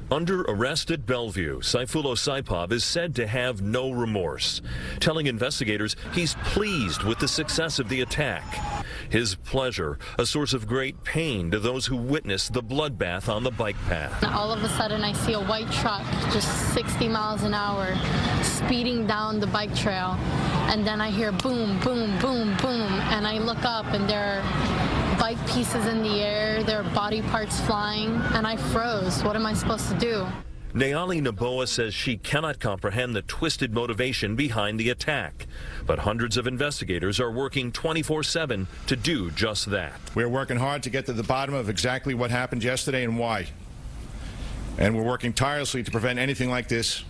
Under arrest at Bellevue, Sayfullo Saipov is said to have no remorse, telling investigators he's pleased with the success of the attack. His pleasure, a source of great pain to those who witnessed the bloodbath on the bike path. All of a sudden, I see a white truck just 60 miles an hour speeding down the bike trail, and then I hear boom, boom, boom, boom, and I look up and there are bike pieces in the air, there are body parts flying, and I froze. What am I supposed to do? Nayali Naboa says she cannot comprehend the twisted motivation behind the attack, but hundreds of investigators are working 24/7 to do just that. We're working hard to get to the bottom of exactly what happened yesterday and why. And we're working tirelessly to prevent anything like this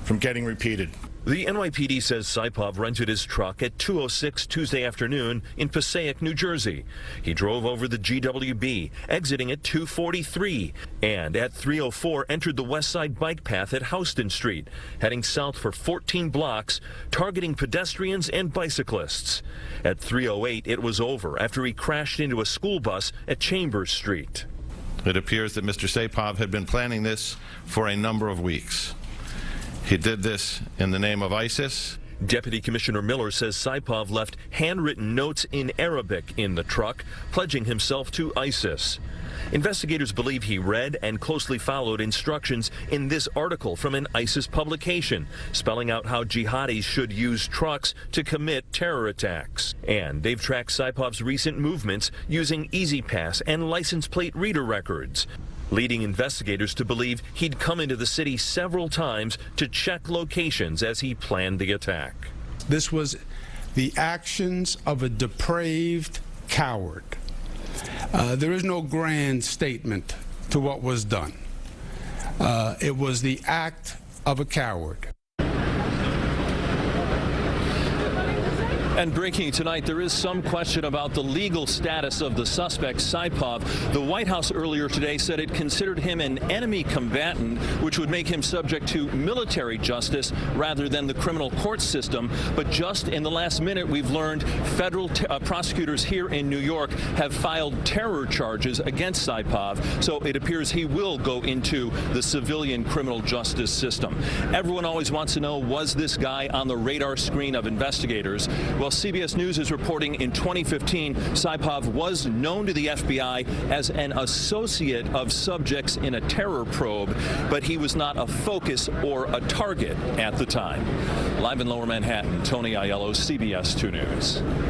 from getting repeated. The NYPD says Saipov rented his truck at 2:06 Tuesday afternoon in Passaic, New Jersey. He drove over the GWB, exiting at 2:43, and at 3:04 entered the West Side bike path at Houston Street, heading south for 14 blocks, targeting pedestrians and bicyclists. At 3:08, it was over after he crashed into a school bus at Chambers Street. It appears that Mr. Saipov had been planning this for a number of weeks. He did this in the name of ISIS. Deputy Commissioner Miller says Saipov left handwritten notes in Arabic in the truck, pledging himself to ISIS. Investigators believe he read and closely followed instructions in this article from an ISIS publication, spelling out how jihadis should use trucks to commit terror attacks. And they've tracked Saipov's recent movements using E-ZPass and license plate reader records, leading investigators to believe he'd come into the city several times to check locations as he planned the attack. This was the actions of a depraved coward. There is no grand statement to what was done. It was the act of a coward. And breaking tonight, there is some question about the legal status of the suspect, Saipov. The White House earlier today said it considered him an enemy combatant, which would make him subject to military justice rather than the criminal court system. But just in the last minute, we've learned federal prosecutors here in New York have filed terror charges against Saipov. So it appears he will go into the civilian criminal justice system. Everyone always wants to know, was this guy on the radar screen of investigators? Well, CBS News is reporting in 2015, Saipov was known to the FBI as an associate of subjects in a terror probe, but he was not a focus or a target at the time. Live in Lower Manhattan, Tony Aiello, CBS 2 News.